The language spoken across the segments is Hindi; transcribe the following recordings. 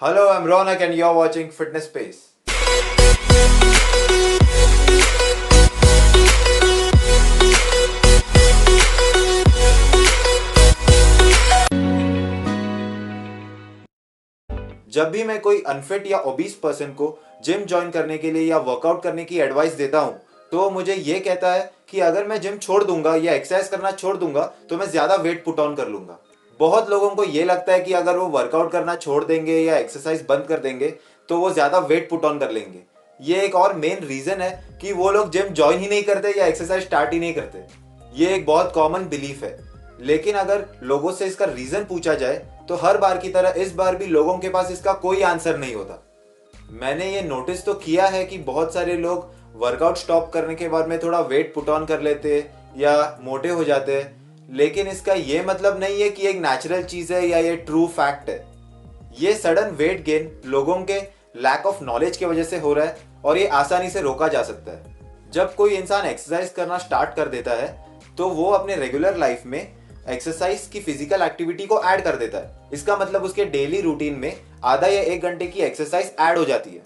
Hello, I'm Ronak and you're watching Fitness Space. जब भी मैं कोई अनफिट या ओबीस पर्सन को जिम ज्वाइन करने के लिए या वर्कआउट करने की एडवाइस देता हूँ तो वो मुझे ये कहता है कि अगर मैं जिम छोड़ दूंगा या एक्सरसाइज करना छोड़ दूंगा तो मैं ज़्यादा वेट पुट ऑन कर लूंगा। बहुत लोगों को ये लगता है कि अगर वो वर्कआउट करना छोड़ देंगे या एक्सरसाइज बंद कर देंगे तो वो ज़्यादा वेट पुट ऑन कर लेंगे। ये एक और मेन रीज़न है कि वो लोग जिम ज्वाइन ही नहीं करते या एक्सरसाइज स्टार्ट ही नहीं करते। ये एक बहुत कॉमन बिलीफ है, लेकिन अगर लोगों से इसका रीज़न पूछा जाए तो हर बार की तरह इस बार भी लोगों के पास इसका कोई आंसर नहीं होता। मैंने ये नोटिस तो किया है कि बहुत सारे लोग वर्कआउट स्टॉप करने के बाद में थोड़ा वेट पुट ऑन कर लेते या मोटे हो जाते हैं, लेकिन इसका ये मतलब नहीं है कि एक नेचुरल चीज़ है या ये ट्रू फैक्ट है। ये सडन वेट गेन लोगों के लैक ऑफ नॉलेज की वजह से हो रहा है और ये आसानी से रोका जा सकता है। जब कोई इंसान एक्सरसाइज करना स्टार्ट कर देता है तो वो अपने रेगुलर लाइफ में एक्सरसाइज की फिजिकल एक्टिविटी को ऐड कर देता है। इसका मतलब उसके डेली रूटीन में आधा या 1 घंटे की एक्सरसाइज ऐड हो जाती है।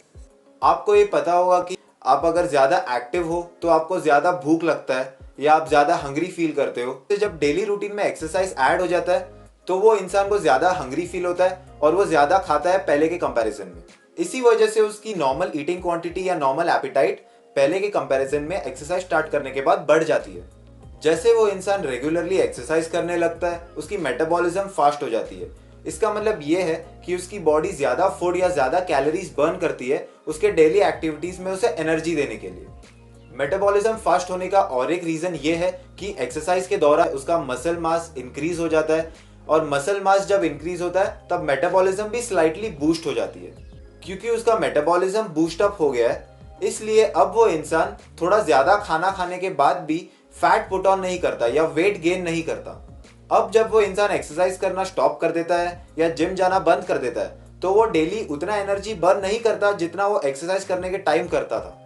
आपको ये पता होगा कि आप अगर ज़्यादा एक्टिव हो तो आपको ज़्यादा भूख लगता है या आप ज़्यादा हंग्री फील करते हो। तो जब डेली रूटीन में एक्सरसाइज ऐड हो जाता है तो वो इंसान को ज़्यादा हंग्री फील होता है और वो ज़्यादा खाता है पहले के कंपैरिजन में। इसी वजह से उसकी नॉर्मल ईटिंग क्वांटिटी या नॉर्मल एपिटाइट पहले के कंपैरिजन में एक्सरसाइज स्टार्ट करने के बाद बढ़ जाती है। जैसे वो इंसान रेगुलरली एक्सरसाइज करने लगता है उसकी मेटाबॉलिज्म फास्ट हो जाती है। इसका मतलब ये है कि उसकी बॉडी ज़्यादा फूड या ज़्यादा कैलोरीज बर्न करती है उसके डेली एक्टिविटीज़ में उसे एनर्जी देने के लिए। मेटाबॉलिज्म फास्ट होने का और एक रीज़न ये है कि एक्सरसाइज के दौरान उसका मसल मास इंक्रीज हो जाता है और मसल मास जब इंक्रीज होता है तब मेटाबॉलिज्म भी स्लाइटली बूस्ट हो जाती है। क्योंकि उसका मेटाबॉलिज्म बूस्ट अप हो गया है इसलिए अब वो इंसान थोड़ा ज़्यादा खाना खाने के बाद भी फैट पुट ऑन नहीं करता या वेट गेन नहीं करता। अब जब वो इंसान एक्सरसाइज करना स्टॉप कर देता है या जिम जाना बंद कर देता है तो वो डेली उतना एनर्जी बर्न नहीं करता जितना वो एक्सरसाइज करने के टाइम करता था।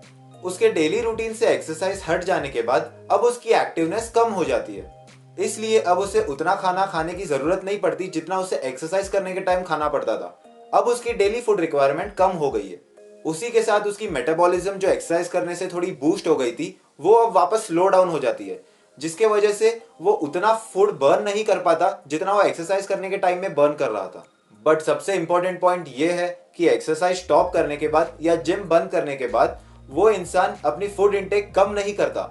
उसके डेली रूटीन से एक्सरसाइज हट जाने के बाद अब उसकी एक्टिवनेस कम हो जाती है, इसलिए अब उसे उतना खाना खाने की जरूरत नहीं पड़ती जितना उसे एक्सरसाइज करने के टाइम खाना पड़ता था। अब उसकी डेली फूड रिक्वायरमेंट कम हो गई है। उसी के साथ उसकी मेटाबॉलिज्म जो एक्सरसाइज करने से थोड़ी बूस्ट हो गई थी वो अब वापस स्लो डाउन हो जाती है, जिसके वजह से वो उतना फूड बर्न नहीं कर पाता जितना वो एक्सरसाइज करने के टाइम में बर्न कर रहा था। बट सबसे इंपॉर्टेंट पॉइंट ये है कि एक्सरसाइज स्टॉप करने के बाद या जिम बंद करने के बाद वो इंसान अपनी फूड इंटेक कम नहीं करता,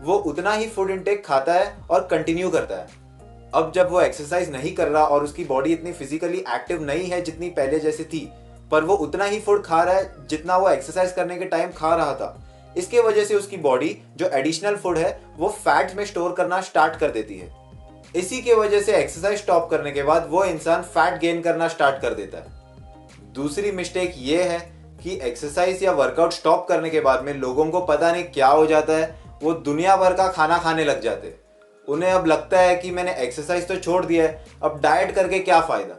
वो उतना ही फूड इंटेक खाता है और कंटिन्यू करता है। अब जब वो एक्सरसाइज नहीं कर रहा और उसकी बॉडी इतनी फिजिकली एक्टिव नहीं है जितनी पहले जैसी थी, पर वो उतना ही फूड खा रहा है जितना वो एक्सरसाइज करने के टाइम खा रहा था। इसके वजह से उसकी बॉडी जो एडिशनल फूड है वो फैट में स्टोर करना स्टार्ट कर देती है। इसी के वजह से एक्सरसाइज स्टॉप करने के बाद वो इंसान फैट गेन करना स्टार्ट कर देता है। दूसरी मिस्टेक ये है कि एक्सरसाइज या वर्कआउट स्टॉप करने के बाद में लोगों को पता नहीं क्या हो जाता है, वो दुनिया भर का खाना खाने लग जाते हैं। उन्हें अब लगता है कि मैंने एक्सरसाइज तो छोड़ दिया है, अब डाइट करके क्या फ़ायदा।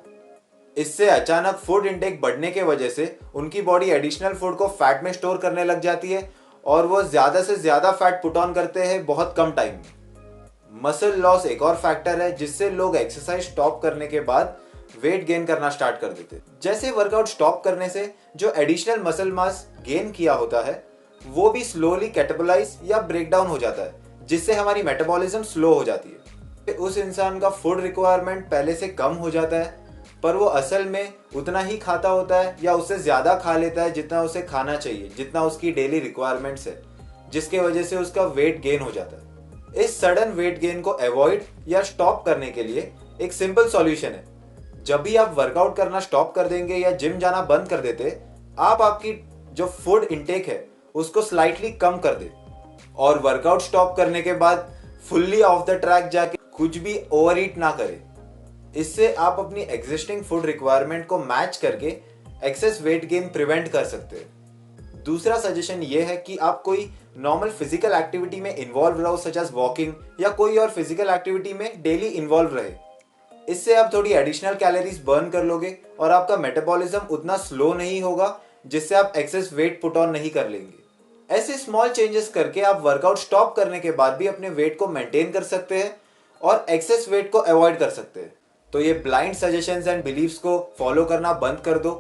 इससे अचानक फूड इंटेक बढ़ने के वजह से उनकी बॉडी एडिशनल फूड को फैट में स्टोर करने लग जाती है और वो ज़्यादा से ज़्यादा फैट पुट ऑन करते हैं बहुत कम टाइम में। मसल लॉस एक और फैक्टर है जिससे लोग एक्सरसाइज स्टॉप करने के बाद वेट गेन करना स्टार्ट कर देते। जैसे वर्कआउट स्टॉप करने से जो एडिशनल मसल मास गेन किया होता है वो भी स्लोली कैटाबोलाइज या ब्रेक डाउन हो जाता है, जिससे हमारी मेटाबॉलिज्म स्लो हो जाती है। उस इंसान का फूड रिक्वायरमेंट पहले से कम हो जाता है, पर वो असल में उतना ही खाता होता है या उससे ज़्यादा खा लेता है जितना उसे खाना चाहिए, जितना उसकी डेली रिक्वायरमेंट्स है, जिसके वजह से उसका वेट गेन हो जाता है। इस सडन वेट गेन को अवॉइड या स्टॉप करने के लिए एक सिंपल सॉल्यूशन है। जब भी आप वर्कआउट करना स्टॉप कर देंगे या जिम जाना बंद कर देते, आप आपकी जो फूड इंटेक है उसको स्लाइटली कम कर दे और वर्कआउट स्टॉप करने के बाद फुल्ली ऑफ द ट्रैक जाके कुछ भी ओवर ईट ना करें। इससे आप अपनी एग्जिस्टिंग फूड रिक्वायरमेंट को मैच करके एक्सेस वेट गेन प्रिवेंट कर सकते हैं। दूसरा सजेशन ये है कि आप कोई नॉर्मल फिजिकल एक्टिविटी में इन्वॉल्व रहो, सच एज वॉकिंग या कोई और फिजिकल एक्टिविटी में डेली इन्वॉल्व रहे। इससे आप थोड़ी एडिशनल कैलोरीज बर्न कर लोगे और आपका मेटाबॉलिज्म उतना स्लो नहीं होगा जिससे आप एक्सेस वेट पुट ऑन नहीं कर लेंगे। ऐसे स्मॉल चेंजेस करके आप वर्कआउट स्टॉप करने के बाद भी अपने वेट को मेंटेन कर सकते हैं और एक्सेस वेट को अवॉइड कर सकते हैं। तो ये ब्लाइंड सजेशंस एंड बिलीव्स को फॉलो करना बंद कर दो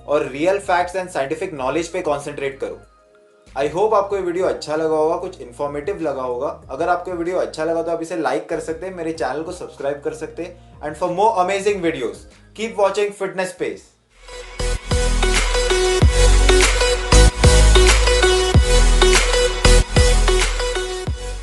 और real facts and scientific knowledge पे कॉन्सेंट्रेट करो। आई होप आपको ये वीडियो अच्छा लगा होगा, कुछ इन्फॉर्मेटिव लगा होगा। अगर आपको ये वीडियो अच्छा लगा तो आप इसे लाइक कर सकते हैं, मेरे चैनल को सब्सक्राइब कर सकते हैं। And for more amazing videos keep watching fitness space.